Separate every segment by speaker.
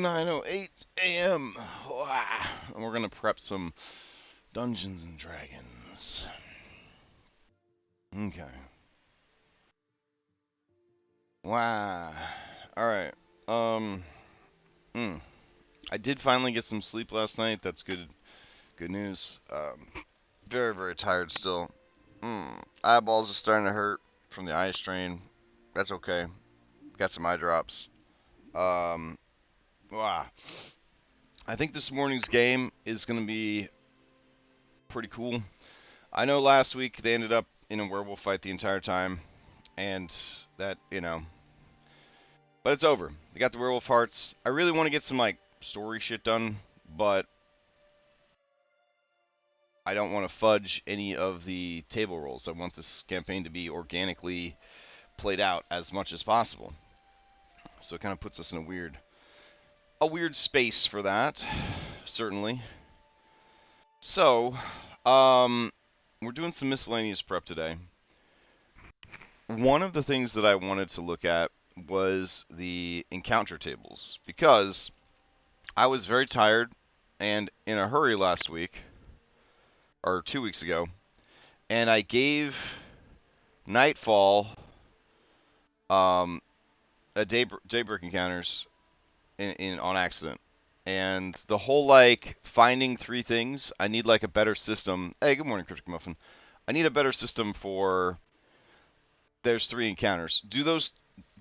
Speaker 1: 9:08 a.m. Wow. And we're gonna prep some Dungeons and Dragons. Okay. Wow. All right. Um. I did finally get some sleep last night. That's good. Good news. Very, very tired still. Eyeballs are starting to hurt from the eye strain. That's okay. Got some eye drops. Wow. I think this morning's game is going to be pretty cool. I know last week they ended up in a werewolf fight the entire time, and that, but it's over. They got the werewolf hearts. I really want to get some, like, story shit done, but I don't want to fudge any of the table rolls. I want this campaign to be organically played out as much as possible. So it kind of puts us in a weird space for that, certainly. So, we're doing some miscellaneous prep today. One of the things that I wanted to look at was the encounter tables, because I was very tired and in a hurry last week, or 2 weeks ago, and I gave Nightfall a daybreak encounters on accident. And the whole, like, finding 3 things, I need, like, a better system. Hey, good morning, Cryptic Muffin. I need a better system for there's 3 encounters.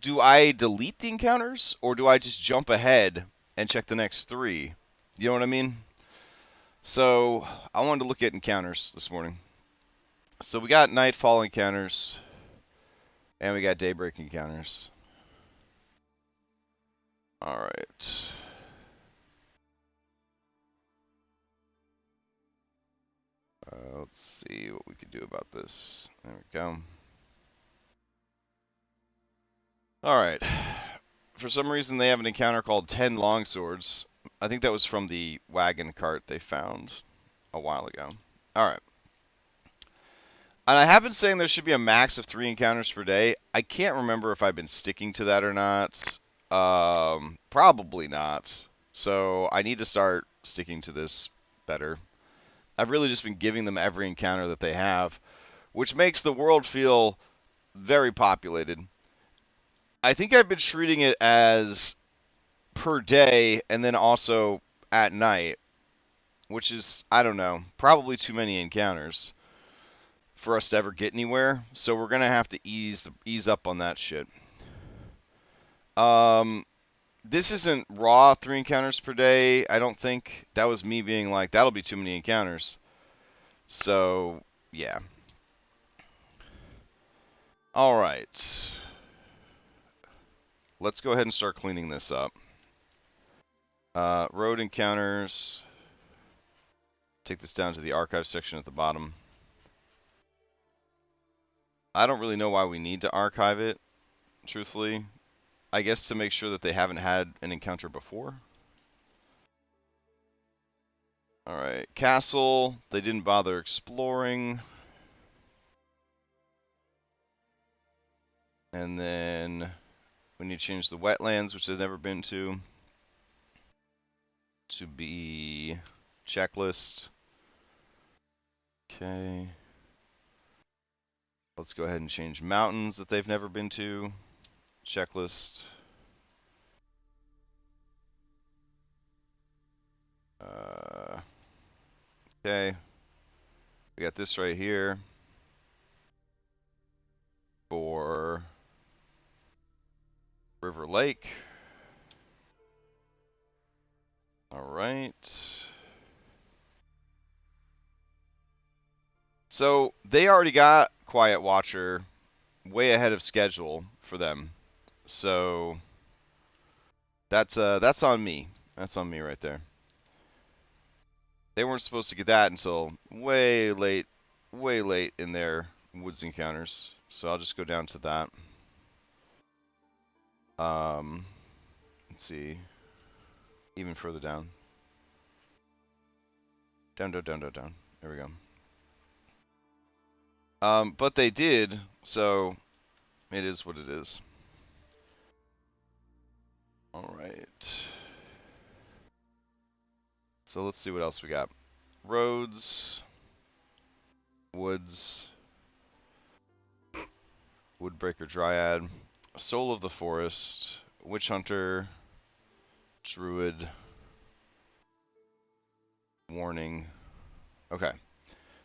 Speaker 1: Do I delete the encounters, or do I just jump ahead and check the next 3? You know what I mean? So, I wanted to look at encounters this morning. So we got Nightfall encounters, and we got Daybreak encounters. Alright. Let's see what we could do about this. There we go. Alright. For some reason, they have an encounter called 10 Longswords. I think that was from the wagon cart they found a while ago. Alright. And I have been saying there should be a max of 3 encounters per day. I can't remember if I've been sticking to that or not. Probably not. So I need to start sticking to this better. I've really just been giving them every encounter that they have, which makes the world feel very populated. I think I've been treating it as per day and then also at night, which is, I don't know, probably too many encounters for us to ever get anywhere. So we're gonna have to ease up on that shit. This isn't raw 3 encounters per day. I don't think. That was me being like, that'll be too many encounters. So yeah. All right. Let's go ahead and start cleaning this up. Road encounters. Take this down to the archive section at the bottom. I don't really know why we need to archive it, truthfully. I guess to make sure that they haven't had an encounter before. Alright, castle. They didn't bother exploring. And then we need to change the wetlands, which they've never been to be checklist. Okay. Let's go ahead and change mountains that they've never been to. Checklist. Okay. We got this right here for River Lake. Alright. So they already got Quiet Watcher way ahead of schedule for them. So that's on me. That's on me right there. They weren't supposed to get that until way late in their woods encounters. So I'll just go down to that. Let's see. Even further down. Down. There we go. But they did, so it is what it is. Alright. So let's see what else we got. Roads, woods, woodbreaker dryad, soul of the forest, witch hunter, druid, warning. Okay.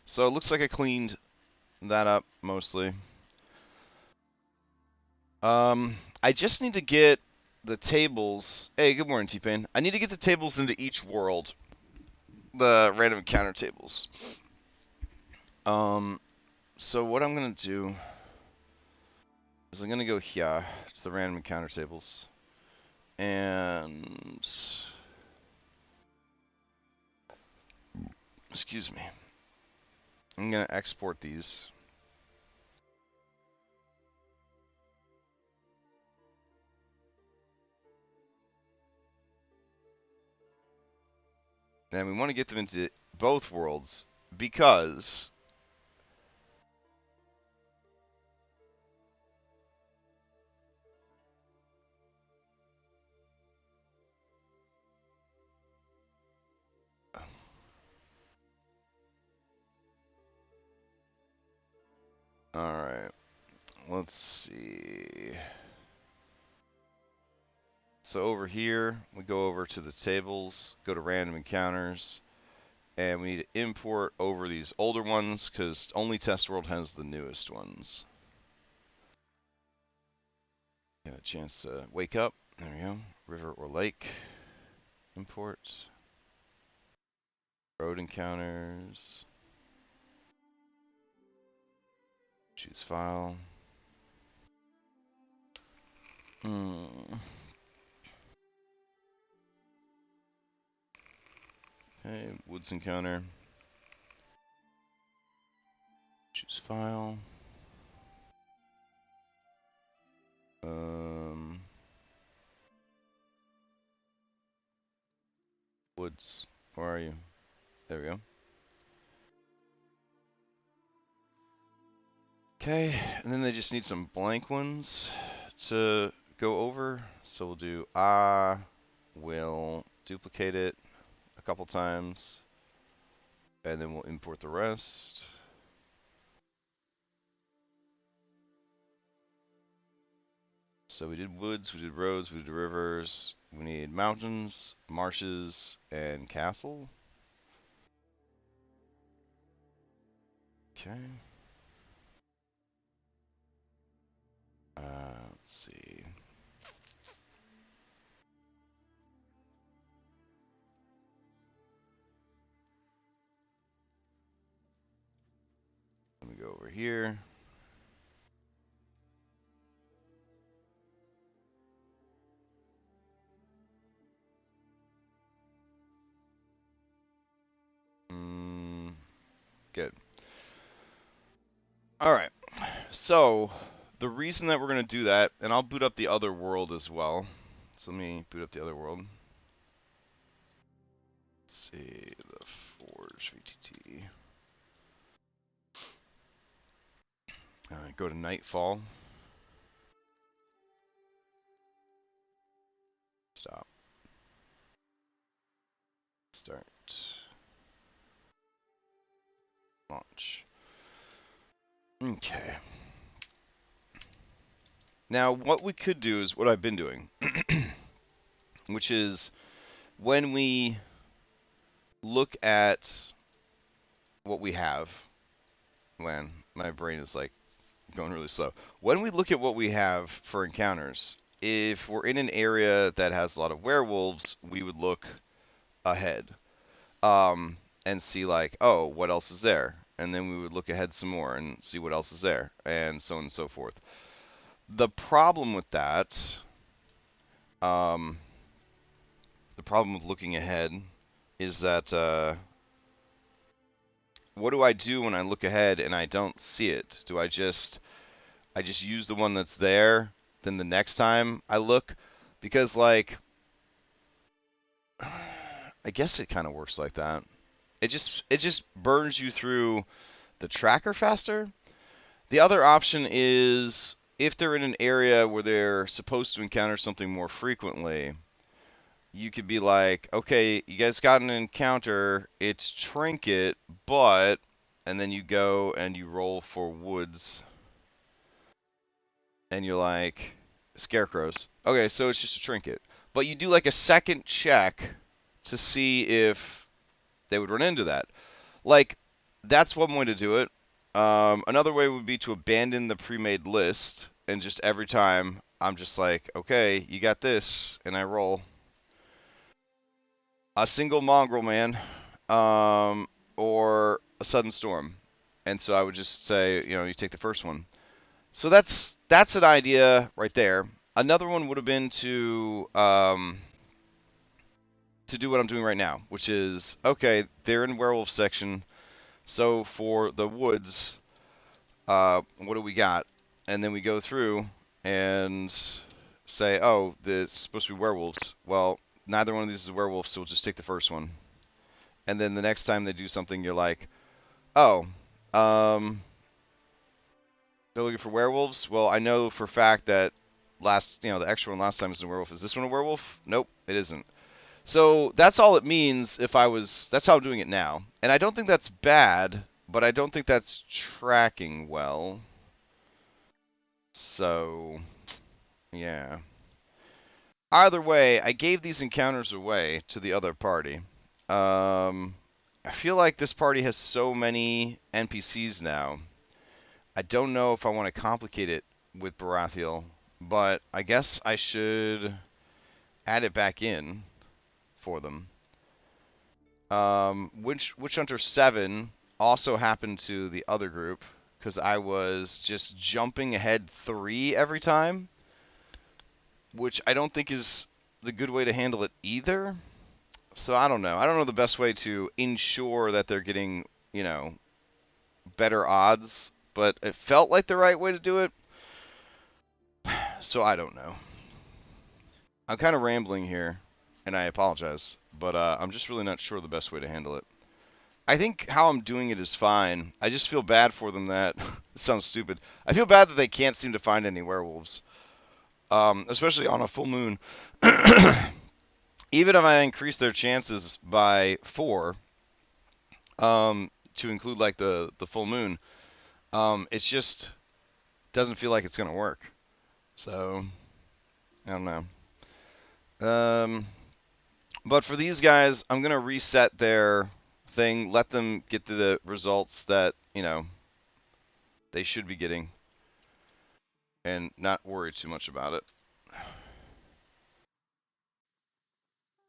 Speaker 1: So it looks like I cleaned that up mostly. I just need to get the tables. Hey, good morning, T-Pain. I need to get the tables into each world. The random encounter tables. So what I'm gonna do is I'm gonna go here to the random encounter tables, and excuse me. I'm gonna export these. And we want to get them into both worlds because alright, let's see. So over here, we go over to the tables, go to random encounters, and we need to import over these older ones because only Test World has the newest ones. Got a chance to wake up. There we go. River or lake. Import. Road encounters. Choose file. Okay, woods encounter. Choose file. Woods. Where are you? There we go. Okay, and then they just need some blank ones to go over. So we'll do will duplicate it a couple times, and then we'll import the rest. So we did woods, we did roads, we did rivers, we need mountains, marshes, and castle. Okay. Let's see. Let me go over here. Good. All right. So the reason that we're going to do that, and I'll boot up the other world as well. So let me boot up the other world. Let's see, the Forge VTT. Go to Nightfall. Stop. Start. Launch. Okay. Now, what we could do is what I've been doing, which is when we look at what we have, man, my brain is like going really slow. When we look at what we have for encounters, if we're in an area that has a lot of werewolves, we would look ahead and see like, oh, what else is there? And then we would look ahead some more and see what else is there, and so on and so forth. The problem with that, the problem with looking ahead is that what do I do when I look ahead and I don't see it? Do I just use the one that's there, then the next time I look? Because like I guess it kind of works like that. It just burns you through the tracker faster. The other option is if they're in an area where they're supposed to encounter something more frequently, you could be like, okay, you guys got an encounter, it's trinket, but, and then you go and you roll for woods, and you're like, scarecrows. Okay, so it's just a trinket. But you do like a second check to see if they would run into that. Like, that's one way to do it. Another way would be to abandon the pre-made list, and just every time I'm just like, okay, you got this, and I roll a single mongrel man, or a sudden storm, and so I would just say, you take the first one. So that's an idea right there. Another one would have been to do what I'm doing right now, which is, okay, they're in werewolf section, so for the woods, what do we got? And then we go through and say, oh, this is supposed to be werewolves. Well, neither one of these is a werewolf, so we'll just take the first one. And then the next time they do something, you're like, oh, they're looking for werewolves. Well, I know for a fact that the extra one last time was a werewolf. Is this one a werewolf? Nope, it isn't. So that's all it means that's how I'm doing it now. And I don't think that's bad, but I don't think that's tracking well. So, yeah. Either way, I gave these encounters away to the other party. I feel like this party has so many NPCs now. I don't know if I want to complicate it with Baratheon, but I guess I should add it back in for them. Witch Hunter 7 also happened to the other group because I was just jumping ahead 3 every time, which I don't think is the good way to handle it either. So I don't know. I don't know the best way to ensure that they're getting, better odds, but it felt like the right way to do it. So I don't know. I'm kind of rambling here, and I apologize, but I'm just really not sure the best way to handle it. I think how I'm doing it is fine. I just feel bad for them that it sounds stupid. I feel bad that they can't seem to find any werewolves, especially on a full moon. Even if I increase their chances by 4, to include like the full moon, it just doesn't feel like it's gonna work. So I don't know. But for these guys, I'm gonna reset their thing, let them get the results that they should be getting, and not worry too much about it.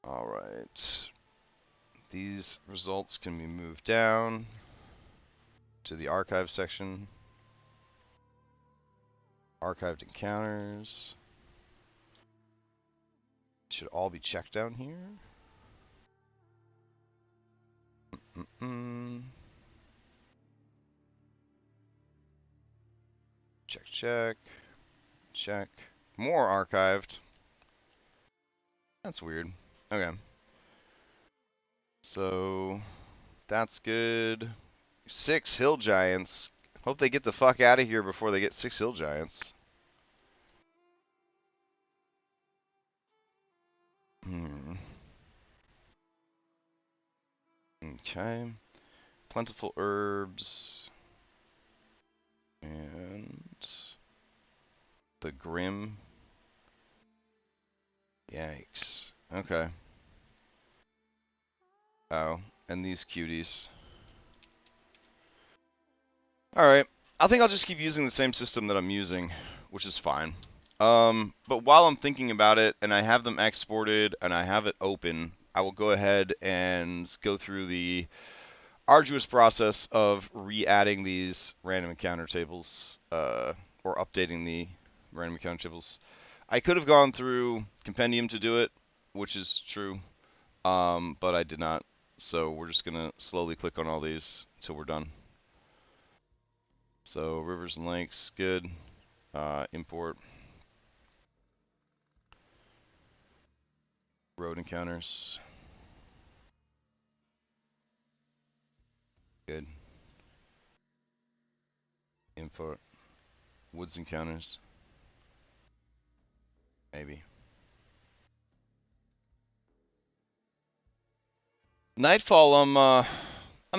Speaker 1: All right. These results can be moved down to the archive section. Archived encounters. Should all be checked down here. Check, check, check. More archived. That's weird. Okay. So that's good. 6 hill giants. Hope they get the fuck out of here before they get 6 hill giants. Okay. Plentiful herbs. And the Grim. Yikes. Okay. Oh, and these cuties. Alright. I think I'll just keep using the same system that I'm using, which is fine. But while I'm thinking about it, and I have them exported, and I have it open, I will go ahead and go through the arduous process of re-adding these random encounter tables, or updating the random encounter tables. I could have gone through Compendium to do it, which is true, but I did not. So we're just gonna slowly click on all these until we're done. So rivers and lakes, good. Import. Road encounters, good. Import. Woods encounters, maybe. Nightfall, I'm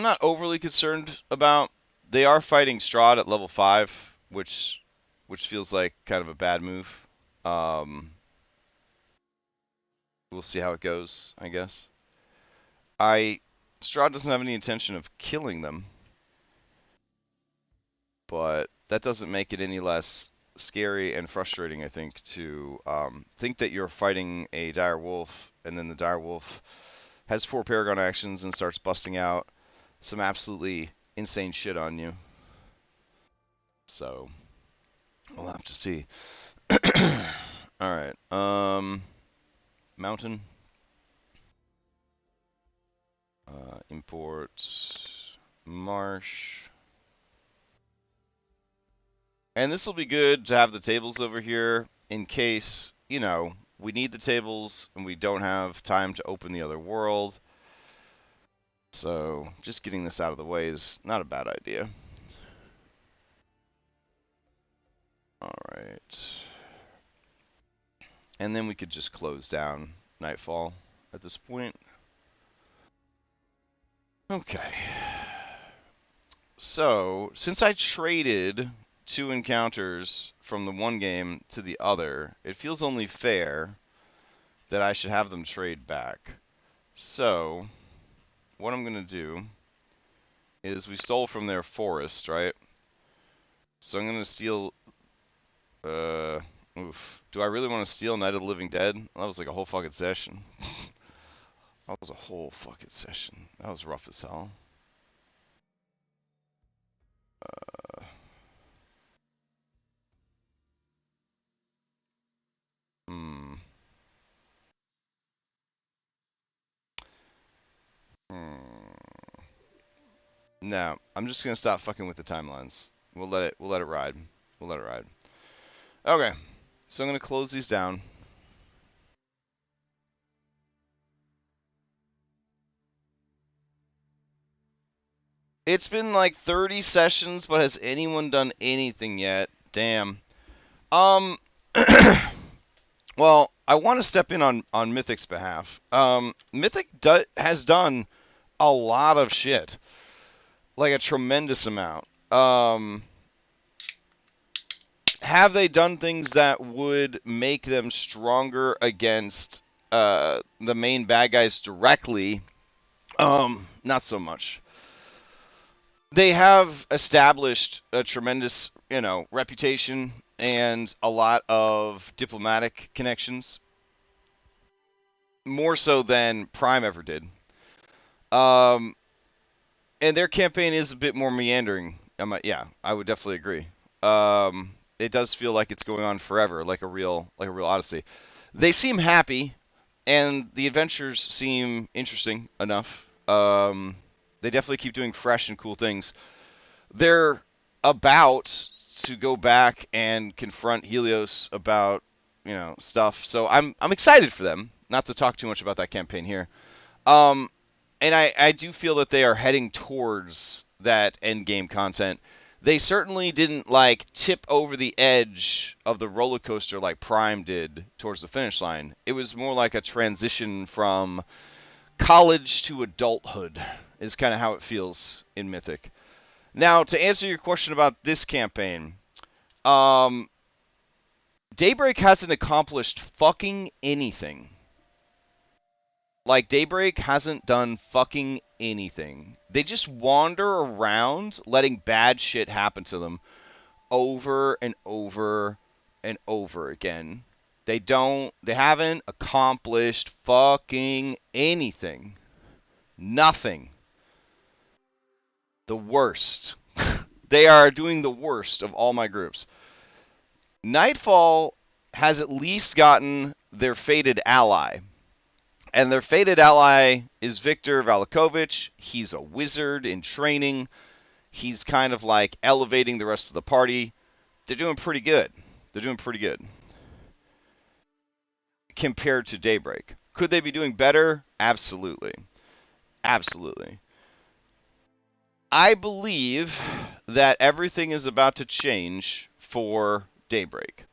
Speaker 1: not overly concerned about. They are fighting Strahd at level 5, which feels like kind of a bad move. Um, we'll see how it goes, I guess. Strahd doesn't have any intention of killing them, but that doesn't make it any less scary and frustrating, I think, to think that you're fighting a dire wolf, and then the dire wolf has 4 Paragon actions and starts busting out some absolutely insane shit on you. So we'll have to see. All right. Mountain. Import marsh. And this will be good to have the tables over here in case, you know, we need the tables and we don't have time to open the other world. So just getting this out of the way is not a bad idea. All right. And then we could just close down Nightfall at this point. Okay. So, since I traded 2 encounters from the one game to the other, it feels only fair that I should have them trade back. So, what I'm going to do is we stole from their forest, right? So I'm going to steal... oof. Do I really want to steal Night of the Living Dead? That was like a whole fucking session. That was a whole fucking session. That was rough as hell. Hmm. No, I'm just gonna stop fucking with the timelines. We'll let it ride. We'll let it ride. Okay, so I'm gonna close these down. It's been like 30 sessions, but has anyone done anything yet? Damn. Um. Well, I want to step in on Mythic's behalf. Mythic has done a lot of shit, like a tremendous amount. Have they done things that would make them stronger against the main bad guys directly? Not so much. They have established a tremendous, reputation and a lot of diplomatic connections, more so than Prime ever did. And their campaign is a bit more meandering. Yeah, I would definitely agree. It does feel like it's going on forever, like a real Odyssey. They seem happy, and the adventures seem interesting enough. They definitely keep doing fresh and cool things. They're about to go back and confront Helios about, stuff. So I'm excited for them. Not to talk too much about that campaign here. And I do feel that they are heading towards that end game content. They certainly didn't tip over the edge of the roller coaster like Prime did towards the finish line. It was more like a transition from college to adulthood is kind of how it feels in Mythic. Now, to answer your question about this campaign, Daybreak hasn't accomplished fucking anything. Daybreak hasn't done fucking anything. They just wander around letting bad shit happen to them over and over and over again. They haven't accomplished fucking anything. Nothing. The worst. They are doing the worst of all my groups. Nightfall has at least gotten their fated ally. And their fated ally is Victor Valakovich. He's a wizard in training. He's kind of elevating the rest of the party. They're doing pretty good. Compared to Daybreak. Could they be doing better? Absolutely. I believe that everything is about to change for Daybreak.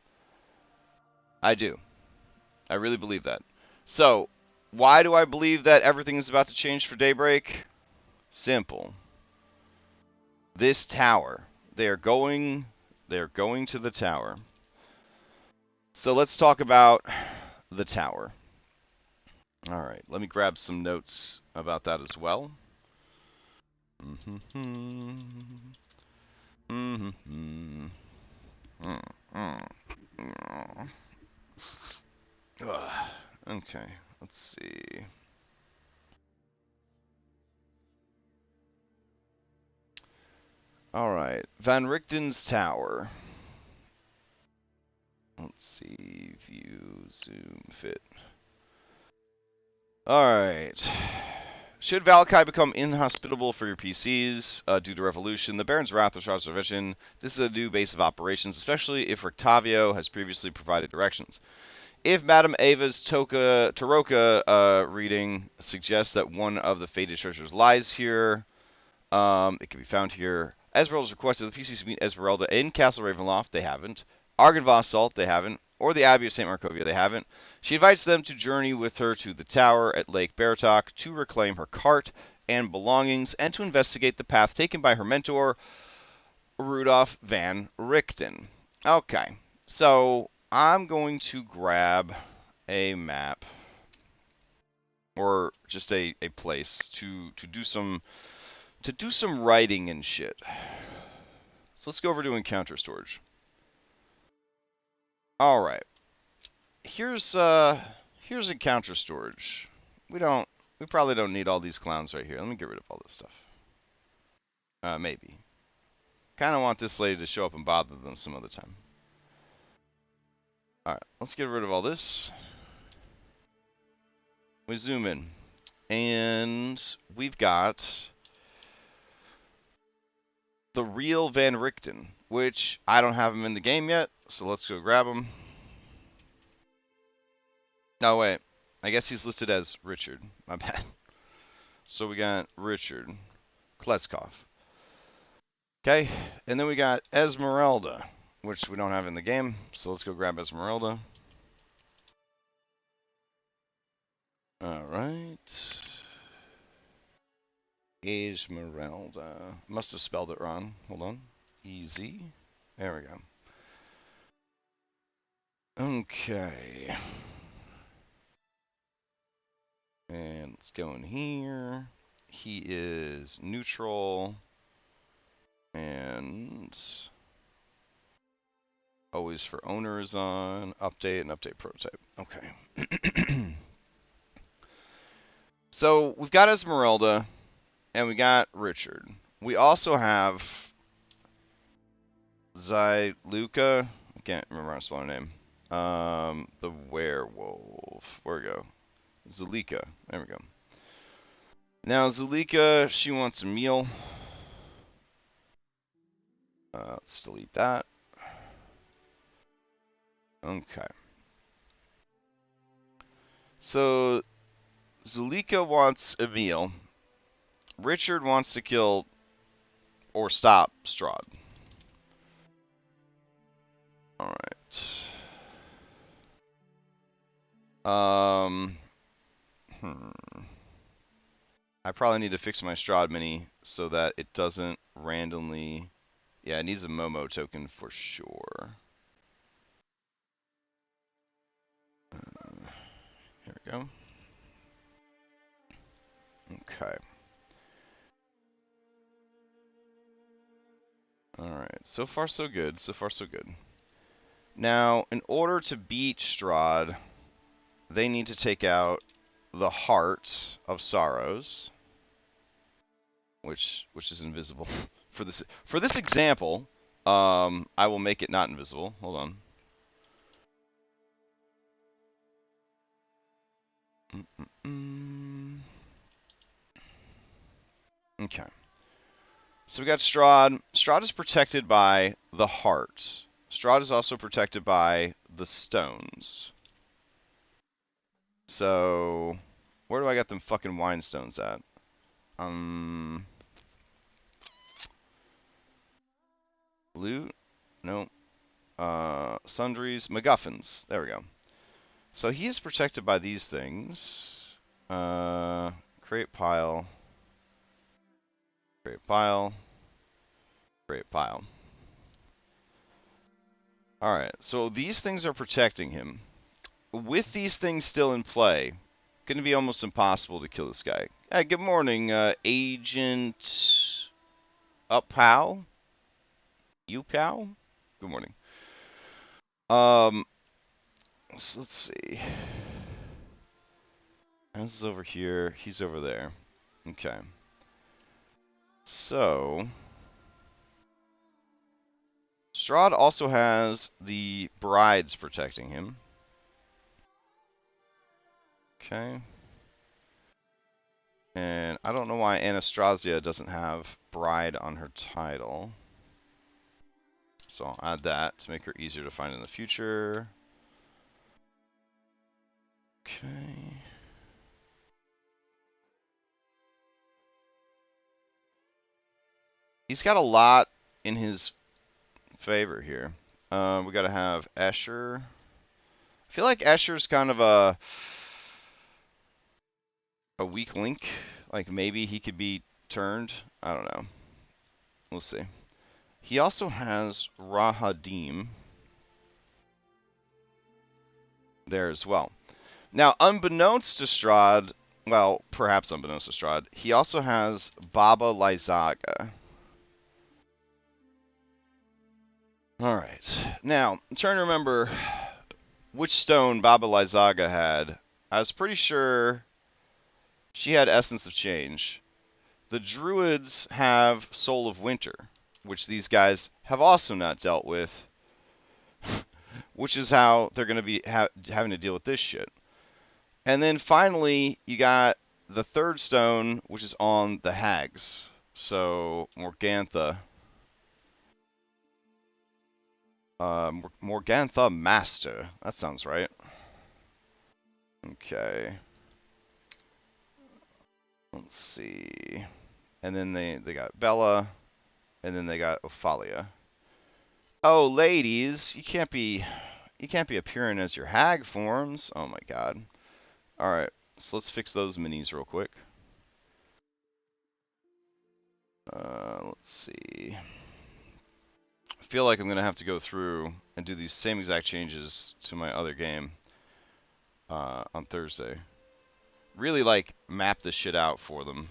Speaker 1: I do. I really believe that. So, Why do I believe that everything is about to change for Daybreak? Simple. This tower. They're going to the tower. So let's talk about the tower. All right, let me grab some notes about that as well. Okay, let's see. All right, Van Richten's tower. Let's see, view, zoom, fit. Alright. Should Valakai become inhospitable for your PCs due to Revolution, the Baron's Wrath or Strahd Revision, this is a new base of operations, especially if Rictavio has previously provided directions. If Madame Ava's Taroka reading suggests that one of the fated treasures lies here, it can be found here. Esmeralda's requested the PCs meet Esmeralda in Castle Ravenloft. They haven't. Argynvost Salt. They haven't. Or the Abbey of St. Markovia. They haven't. She invites them to journey with her to the tower at Lake Baratok to reclaim her cart and belongings and to investigate the path taken by her mentor, Rudolf van Richten. Okay, so I'm going to grab a map or just a place to do some writing and shit. So let's go over to encounter storage. All right. Here's encounter storage. We probably don't need all these clowns right here. Let me get rid of all this stuff. Maybe. Kind of want this lady to show up and bother them some other time. All right, let's get rid of all this. We zoom in, and we've got the real Van Richten, which I don't have him in the game yet, so let's go grab him. Oh, wait. I guess he's listed as Richard. My bad. So we got Richard Kleskov. Okay, and then we got Esmeralda, which we don't have in the game, so let's go grab Esmeralda. Alright. Esmeralda. Must have spelled it wrong. Hold on. Easy. There we go. Okay. And let's go in here. He is neutral. And always for owner is on. Update and update prototype. Okay. So we've got Esmeralda and we got Richard. We also have Zyluka. I can't remember how to spell her name. The werewolf. Where we go? Zulika. There we go. Now Zulika, she wants a meal. Let's delete that. Okay. So Zulika wants a meal. Richard wants to kill or stop Strahd. Alright. I probably need to fix my Strahd mini so that it doesn't randomly... Yeah, it needs a Momo token for sure. Here we go. Okay. Alright, so far so good, so far so good. Now, in order to beat Strahd, they need to take out the Heart of Sorrows, which is invisible. For this example, I will make it not invisible. Hold on. Okay. So we got Strahd. Strahd is protected by the heart. Strahd is also protected by the stones. So, where do I got them fucking wine stones at? Loot? Nope. Sundries. MacGuffins. There we go. So he is protected by these things. Create pile. Create pile. Create pile. Alright, so these things are protecting him. With these things still in play, going to be almost impossible to kill this guy. Good morning, Agent Up-Pow? You-Pow? Good morning. So let's see. This is over here. He's over there. Okay. So Strahd also has the brides protecting him. Okay. And I don't know why Anastasia doesn't have bride on her title. So I'll add that to make her easier to find in the future. Okay. He's got a lot in his favor here. We got to have Escher. I feel like Escher's kind of a weak link. Like maybe he could be turned. I don't know. We'll see. He also has Rahadim there as well. Now, unbeknownst to Strahd, well, perhaps unbeknownst to Strahd, he also has Baba Lysaga. Alright. Now, I'm trying to remember which stone Baba Lysaga had. I was pretty sure she had Essence of Change. The Druids have Soul of Winter, which these guys have also not dealt with, which is how they're going to be having to deal with this shit. And then finally, you got the third stone, which is on the hags. So, Morgantha. Morgantha Master. That sounds right. Okay. Let's see. And then they got Bella. And then they got Ophalia. Oh, ladies, you can't be appearing as your hag forms. Oh my god. Alright, so let's fix those minis real quick. Let's see. I feel like I'm going to have to go through and do these same exact changes to my other game on Thursday. Really, like, map this shit out for them.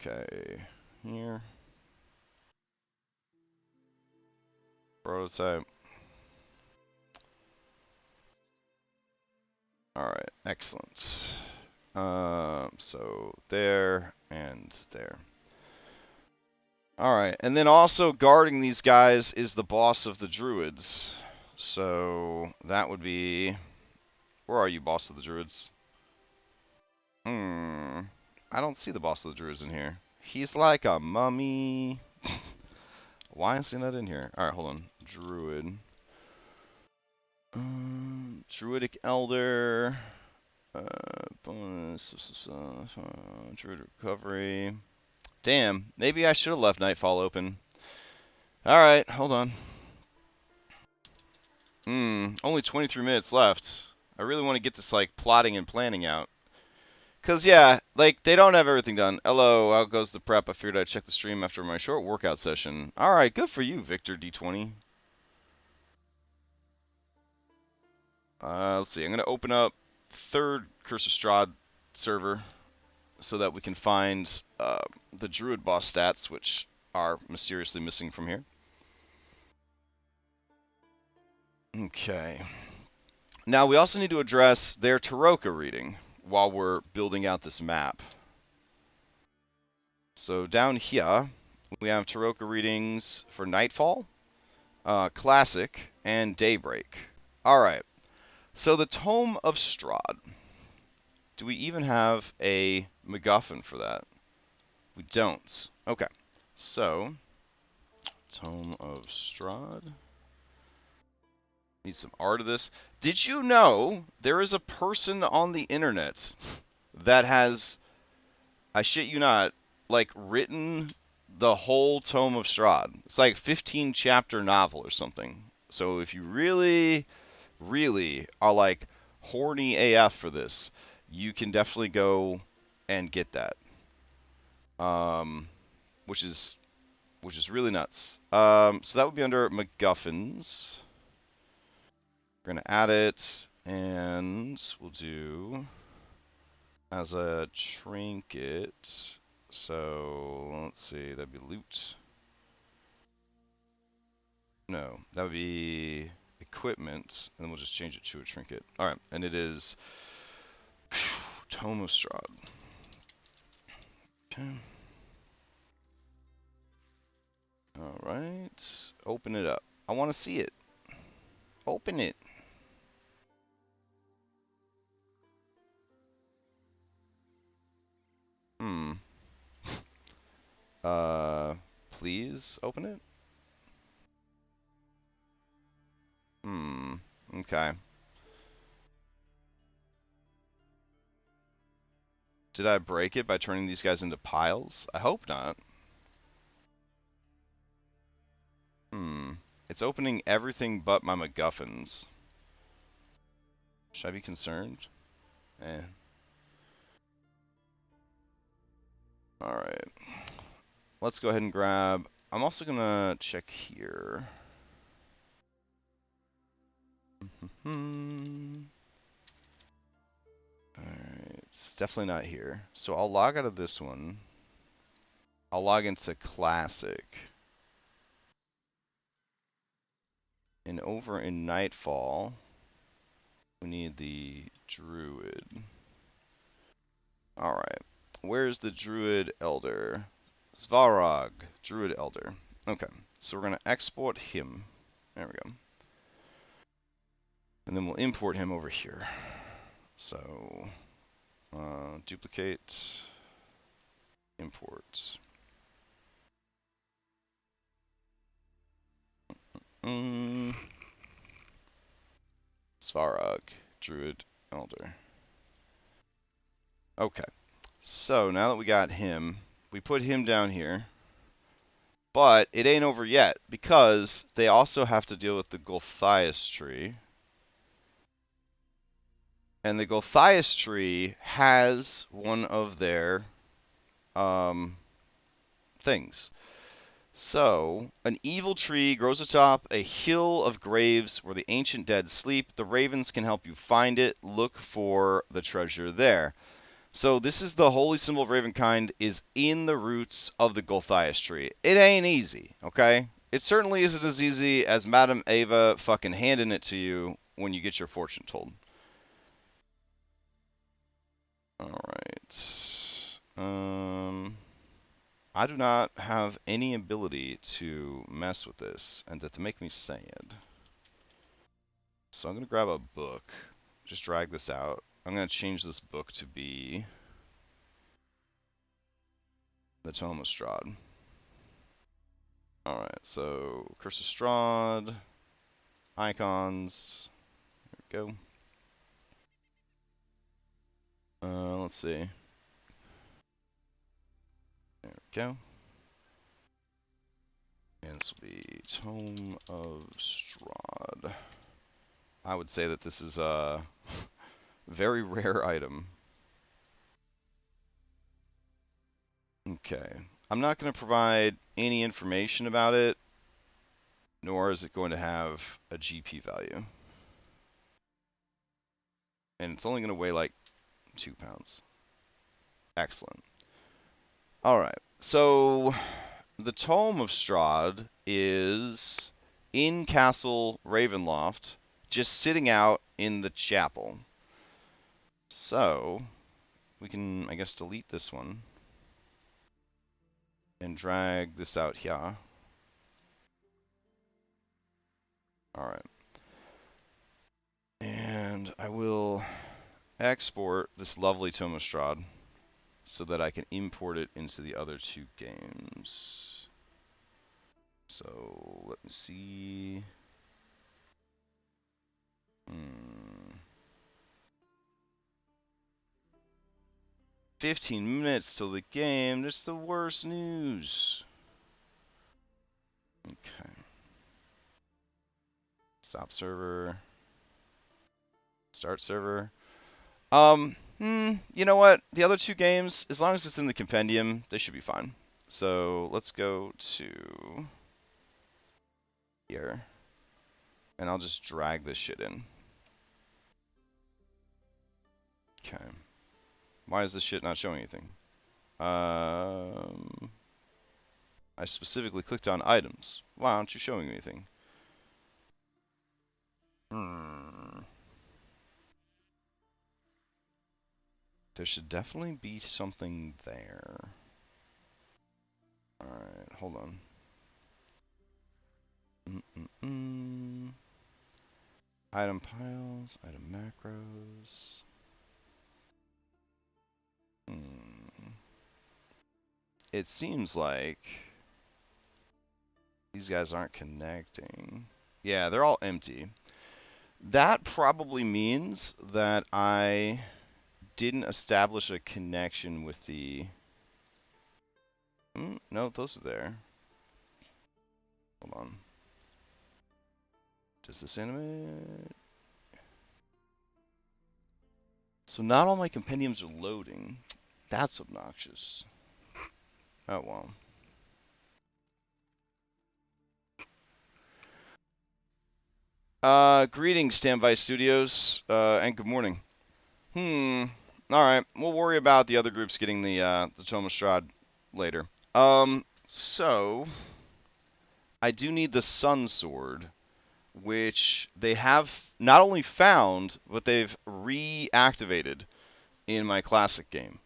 Speaker 1: Okay, here. Prototype. Alright, excellent. So there and there. Alright, and then also guarding these guys is the boss of the Druids. So that would be... Where are you, boss of the Druids? I don't see the boss of the Druids in here. He's like a mummy. Why is he not in here? Alright, hold on. Druid. Druidic Elder. Bonus. Druid Recovery. Damn, maybe I should have left Nightfall open. Alright, hold on. Only 23 minutes left. I really want to get this, like, plotting and planning out. Because, yeah, like, they don't have everything done. Hello, how goes the prep? I figured I'd check the stream after my short workout session. Alright, good for you, Victor D20. Let's see, I'm going to open up third Curse of Strahd server so that we can find the Druid boss stats, which are mysteriously missing from here. Okay. Now, we also need to address their Taroka reading while we're building out this map. So down here, we have Taroka readings for Nightfall, Classic, and Daybreak. Alright, so the Tome of Strahd. Do we even have a MacGuffin for that? We don't. Okay, so, Tome of Strahd. Need some art of this. Did you know there is a person on the internet that has, I shit you not, like, written the whole Tome of Strahd? It's like a 15-chapter novel or something. So if you really, really are like, horny AF for this, you can definitely go and get that. Which is really nuts. So that would be under MacGuffins. We're gonna add it, and we'll do as a trinket. So let's see, that'd be loot. No, that would be equipment, and then we'll just change it to a trinket. All right, and it is Tome of Strahd. Okay. All right, open it up. I want to see it. Open it. Hmm. Please open it. Hmm. Okay. Did I break it by turning these guys into piles? I hope not. Hmm. It's opening everything but my MacGuffins. Should I be concerned? Eh. Alright. Let's go ahead and grab... I'm also gonna check here. Alright. It's definitely not here. So I'll log out of this one. I'll log into Classic. And over in Nightfall, we need the Druid. Alright. Where's the Druid Elder? Svarog, Druid Elder. Okay, so we're going to export him. There we go. And then we'll import him over here. So, duplicate, import. Svarog, Druid Elder. Okay, so now that we got him, we put him down here. But it ain't over yet, because they also have to deal with the Gulthias tree. And the Gulthias tree has one of their things. So, an evil tree grows atop a hill of graves where the ancient dead sleep. The ravens can help you find it. Look for the treasure there. So this is the holy symbol of Ravenkind is in the roots of the Gulthias tree. It ain't easy, okay? It certainly isn't as easy as Madame Ava fucking handing it to you when you get your fortune told. Alright. I do not have any ability to mess with this, and to make me sad. So I'm going to grab a book. Just drag this out. I'm going to change this book to be the Tome of Strahd. Alright, so Curse of Strahd, icons, there we go. Let's see. There we go. And this will be Tome of Strahd. I would say that this is a very rare item. Okay. I'm not going to provide any information about it, nor is it going to have a GP value. And it's only going to weigh like 2 pounds. Excellent. Alright, so the Tome of Strahd is in Castle Ravenloft, just sitting out in the chapel. So, we can, I guess, delete this one. And drag this out here. Alright. And I will export this lovely Tome of Strahd so that I can import it into the other 2 games. So, let me see. 15 minutes till the game. That's the worst news. Okay. Stop Start server. You know what? The other two games, as long as it's in the compendium, they should be fine. So let's go to here, and I'll just drag this shit in. Okay. Why is this shit not showing anything? I specifically clicked on items. Why aren't you showing anything? There should definitely be something there. Alright, hold on. Item piles, item macros. It seems like these guys aren't connecting. Yeah, they're all empty. That probably means that I didn't establish a connection with the... no, those are there. Hold on. Does this animate? So not all my compendiums are loading. That's obnoxious. Oh, well. Greetings, Standby Studios, and good morning. Alright, we'll worry about the other groups getting the Tome of Strahd later. So... I do need the Sun Sword, which they have not only found, but they've reactivated in my classic game.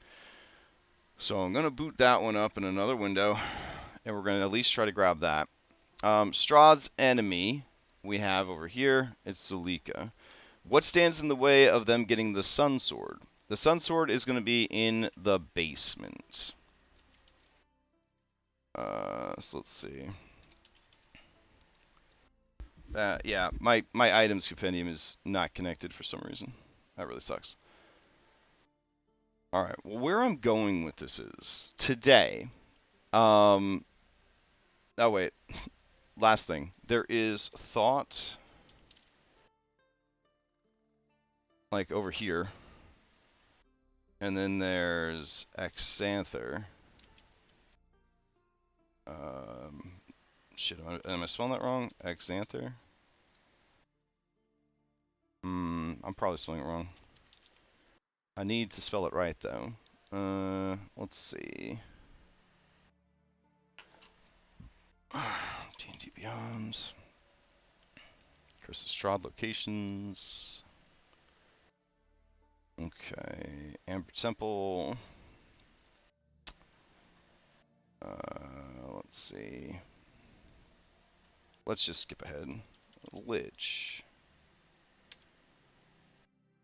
Speaker 1: So I'm going to boot that one up in another window, and we're going to at least try to grab that. Strahd's enemy we have over here, it's Zulika. What stands in the way of them getting the Sun Sword? The Sun Sword is going to be in the basement. So let's see. Yeah, my items compendium is not connected for some reason. That really sucks. Alright, well, where I'm going with this is, today, oh wait, last thing, there is Thought, like over here, and then there's Exanther. Shit, am I spelling that wrong? Exanther? I'm probably spelling it wrong. I need to spell it right, though. Let's see. D&D Beyond. Curse of Strahd locations. Okay, Amber Temple. Let's see. Let's just skip ahead. Lich.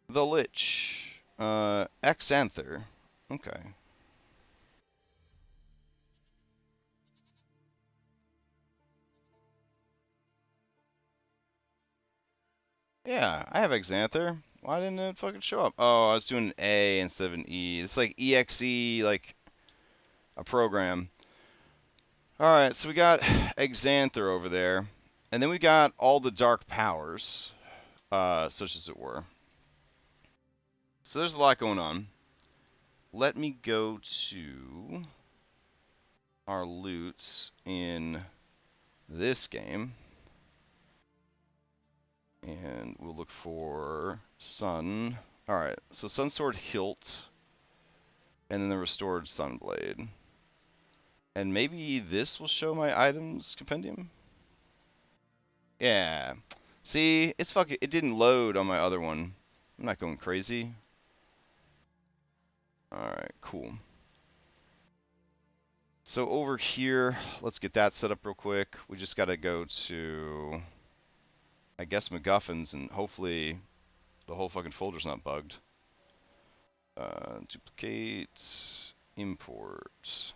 Speaker 1: The Lich. Exanther. Okay. Yeah, I have Exanther. Why didn't it fucking show up? Oh, I was doing an A instead of an E. It's like EXE, like a program. Alright, so we got Exanther over there. And then we got all the dark powers, such as it were. So there's a lot going on. Let me go to our loots in this game. And we'll look for Sun. Alright, so Sun Sword Hilt. And then the Restored Sunblade. And maybe this will show my items compendium? Yeah. See, it's fucking, it didn't load on my other one. I'm not going crazy. Alright, cool. So over here, let's get that set up real quick. We just gotta go to, I guess, MacGuffins, and hopefully the whole fucking folder's not bugged. Duplicate, import.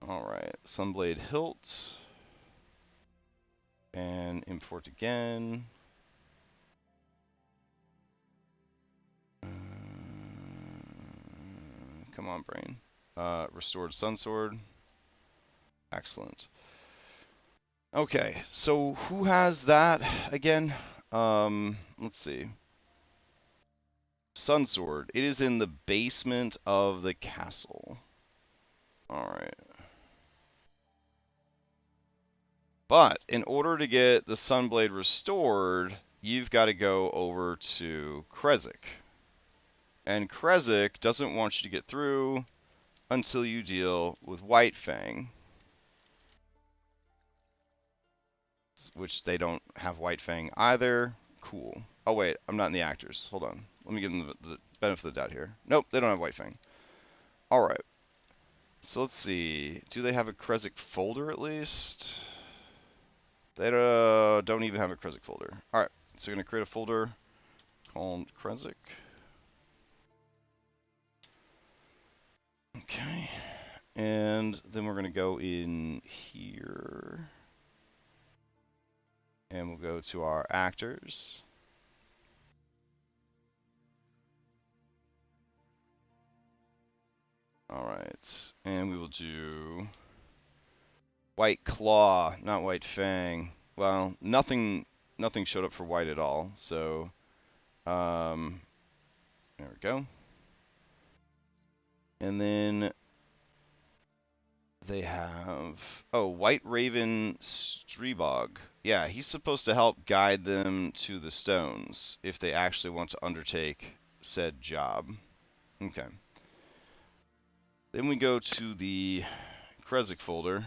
Speaker 1: Alright, Sunblade Hilt. And import again. Come on, brain. Restored Sunsword. Excellent. Okay, so who has that again? Let's see. Sun Sword. It is in the basement of the castle. Alright. But in order to get the Sunblade restored, you've got to go over to Krezk. And Krezk doesn't want you to get through until you deal with White Fang. Which they don't have White Fang either. Cool. Oh wait, I'm not in the actors. Hold on. Let me give them the benefit of the doubt here. Nope, they don't have White Fang. Alright. So let's see. Do they have a Krezk folder at least? They don't even have a Krezk folder. Alright, so we're going to create a folder called Krezk. Okay. And then we're going to go in here. And we'll go to our actors. Alright. And we will do White Claw, not White Fang. Well, nothing showed up for white at all. So, there we go. And then they have, oh, White Raven Strahd. Yeah, he's supposed to help guide them to the stones if they actually want to undertake said job. Okay. Then we go to the Krezk folder,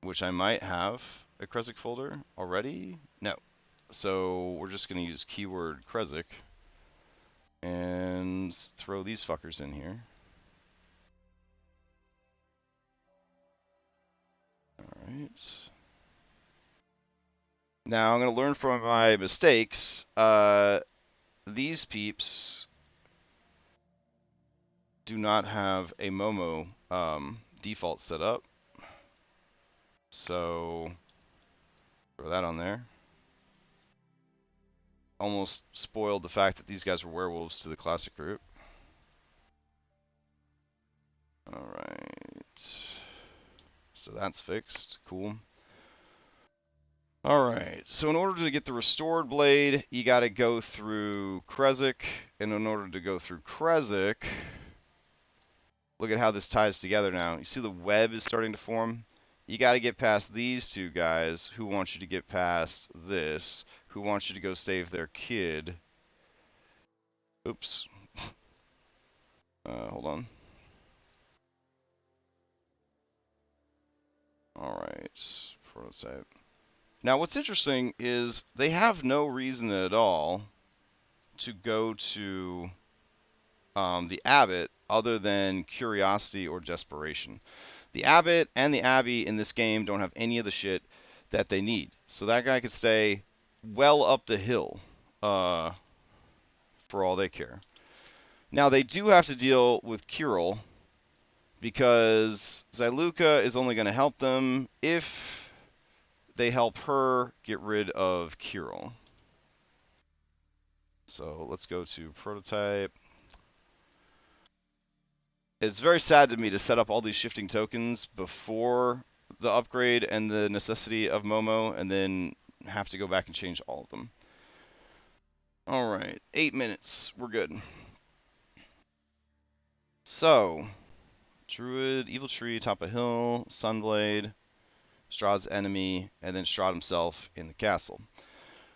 Speaker 1: which I might have a Krezk folder already. No. So we're just going to use keyword Krezk and throw these fuckers in here. Alright. Now I'm going to learn from my mistakes. These peeps do not have a Momo default set up. So throw that on there. Almost spoiled the fact that these guys were werewolves to the classic group. Alright. So that's fixed. Cool. Alright, so in order to get the restored blade, you gotta go through Krezk, and in order to go through Krezk, look at how this ties together now. You see the web is starting to form? You gotta get past these two guys who want you to get past this, who want you to go save their kid. Oops. Hold on. Alright, prototype. Now what's interesting is they have no reason at all to go to the abbot other than curiosity or desperation. The abbot and the abbey in this game don't have any of the shit that they need. So that guy could stay well up the hill for all they care. Now they do have to deal with Kirill because Zyluka is only going to help them if they help her get rid of Kirill. So let's go to prototype. It's very sad to me to set up all these shifting tokens before the upgrade and the necessity of Momo, and then have to go back and change all of them. Alright, 8 minutes. We're good. So, Druid, Evil Tree, top of hill, Sunblade, Strahd's enemy, and then Strahd himself in the castle.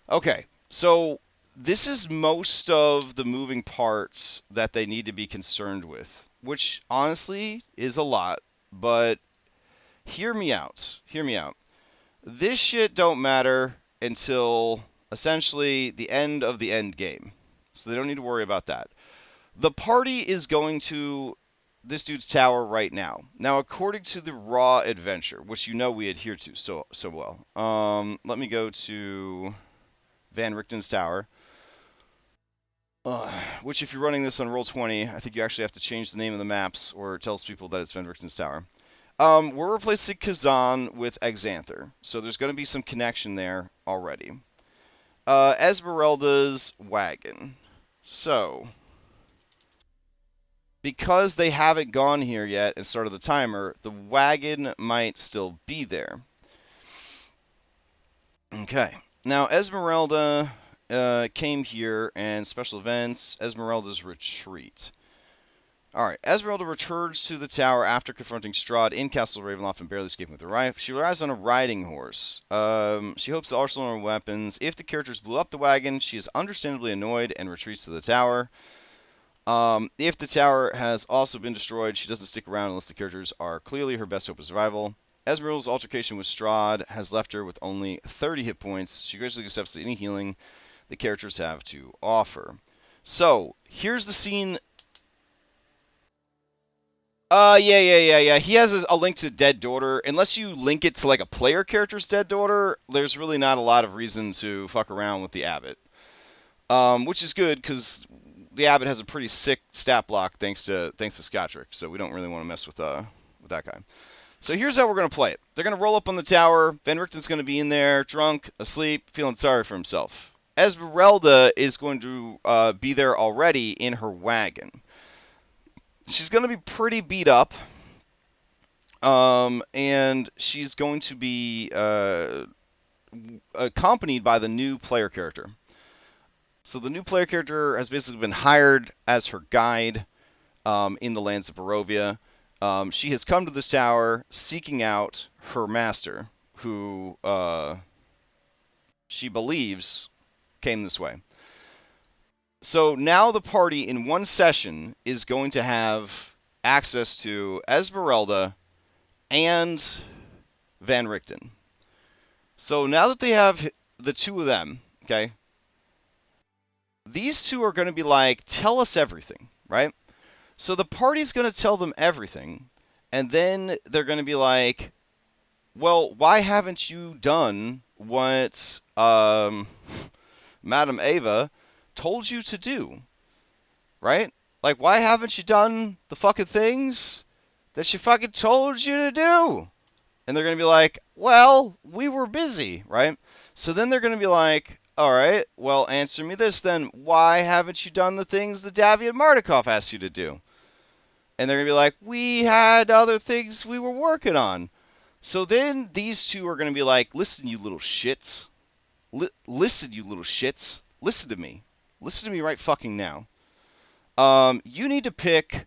Speaker 1: Okay, so this is most of the moving parts that they need to be concerned with, which honestly is a lot, but hear me out. Hear me out. This shit don't matter until essentially the end of the end game. So they don't need to worry about that. The party is going to this dude's tower right now. Now, according to the raw adventure, which you know we adhere to so well. Let me go to Van Richten's tower. Which, if you're running this on Roll20, I think you actually have to change the name of the maps, or it tells people that it's Van Richten's tower. We're replacing Kazan with Exanther, so there's going to be some connection there already. Esmeralda's wagon. So, because they haven't gone here yet and started the timer, the wagon might still be there. Okay. Now, Esmeralda came here, and special events, Esmeralda's retreat. Alright, Esmeralda returns to the tower after confronting Strahd in Castle Ravenloft and barely escaping with her life. She arrives on a riding horse. She hopes the arsenal of weapons. If the characters blew up the wagon, she is understandably annoyed and retreats to the tower. If the tower has also been destroyed, she doesn't stick around unless the characters are clearly her best hope of survival. Esmeralda's altercation with Strahd has left her with only 30 hit points. She graciously accepts any healing the characters have to offer. So, here's the scene. Yeah. He has a link to Dead Daughter. Unless you link it to like a player character's Dead Daughter, there's really not a lot of reason to fuck around with the Abbot. Which is good because the Abbot has a pretty sick stat block thanks to Scotric, so we don't really want to mess with that guy. So here's how we're gonna play it. They're gonna roll up on the tower. Van Richten's gonna be in there, drunk, asleep, feeling sorry for himself. Esmeralda is going to be there already in her wagon. She's going to be pretty beat up, and she's going to be accompanied by the new player character. So the new player character has basically been hired as her guide in the lands of Barovia. She has come to this tower seeking out her master, who she believes came this way. So now the party in one session is going to have access to Esmeralda and Van Richten. So now that they have the two of them, okay, these two are going to be like, tell us everything, right? So the party's going to tell them everything, and then they're going to be like, well, why haven't you done what Madame Ava told you to do, right? Like, why haven't you done the fucking things that she fucking told you to do? And they're going to be like, well, we were busy, right? So then they're going to be like, all right, well, answer me this then. Why haven't you done the things that Davian Mardukov asked you to do? And they're going to be like, we had other things we were working on. So then these two are going to be like, listen, you little shits. Listen, you little shits. Listen to me. Listen to me right fucking now. You need to pick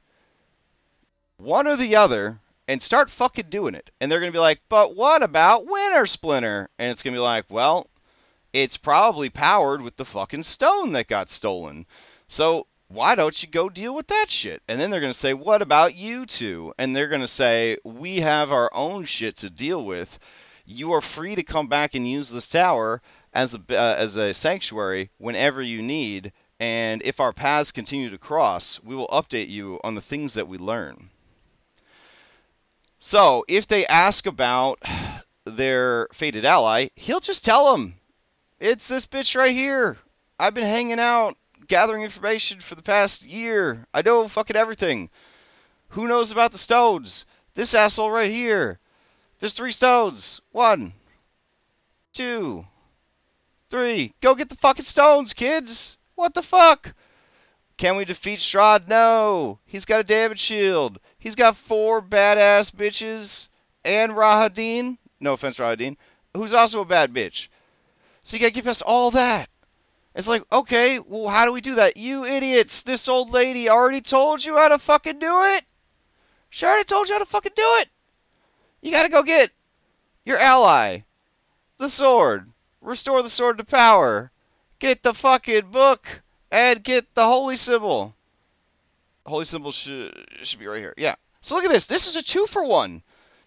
Speaker 1: one or the other and start fucking doing it. And they're going to be like, but what about Winter Splinter? And it's going to be like, well, it's probably powered with the fucking stone that got stolen. So why don't you go deal with that shit? And then they're going to say, what about you two? And they're going to say, we have our own shit to deal with. You are free to come back and use this tower as a sanctuary whenever you need, and if our paths continue to cross, we will update you on the things that we learn. So, if they ask about their fated ally, he'll just tell them, it's this bitch right here. I've been hanging out, gathering information for the past year. I know fucking everything. Who knows about the stones? This asshole right here. There's 3 stones. 1, 2, 3. Go get the fucking stones, kids. What the fuck? Can we defeat Strahd? No. He's got a damage shield. He's got 4 badass bitches. And Rahadin. No offense, Rahadin. Who's also a bad bitch. So you gotta give us all that. It's like, okay, well, how do we do that? You idiots. This old lady already told you how to fucking do it. She already told you how to fucking do it. You gotta go get your ally. The sword. Restore the sword to power. Get the fucking book. And get the holy symbol. The holy symbol should be right here. Yeah. So look at this. This is a 2-for-1.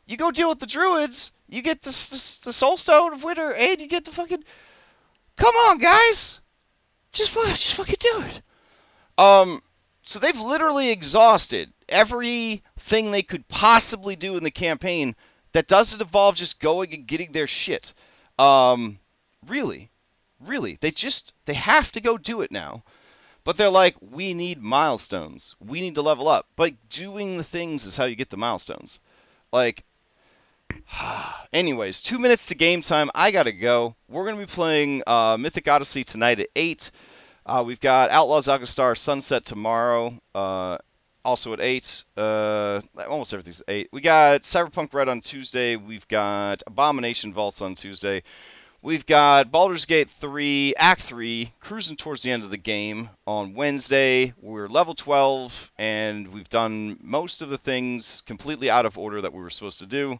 Speaker 1: You go deal with the druids. You get the soul stone of winter. And you get the fucking... Come on, guys. Just fucking do it. So they've literally exhausted everything they could possibly do in the campaign that doesn't involve just going and getting their shit. Really, they have to go do it now. But they're like, we need milestones. We need to level up. But doing the things is how you get the milestones. Like, anyways, 2 minutes to game time. I gotta go. We're gonna be playing Mythic Odyssey tonight at 8. We've got Outlaws Alcastar Sunset tomorrow. also at 8. Almost everything's at 8. We got Cyberpunk Red on Tuesday. We've got Abomination Vaults on Tuesday. We've got Baldur's Gate 3, Act 3, cruising towards the end of the game on Wednesday. We're level 12, and we've done most of the things completely out of order that we were supposed to do.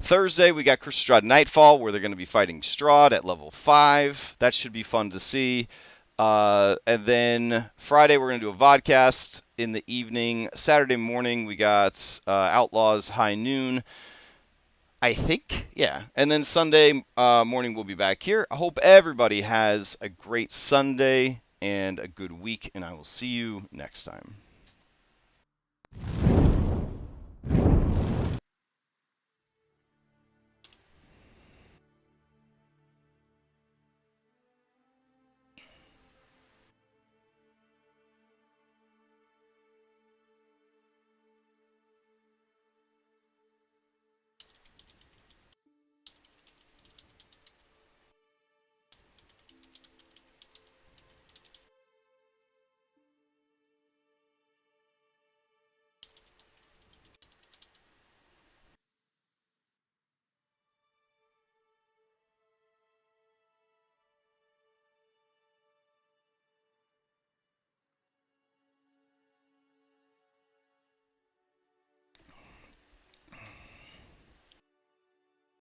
Speaker 1: Thursday, we got Strahd Nightfall, where they're going to be fighting Strahd at level 5. That should be fun to see. And then Friday, we're going to do a vodcast in the evening. Saturday morning, we got Outlaws High Noon, I think. Yeah. And then Sunday morning, we'll be back here. I hope everybody has a great Sunday and a good week, and I will see you next time.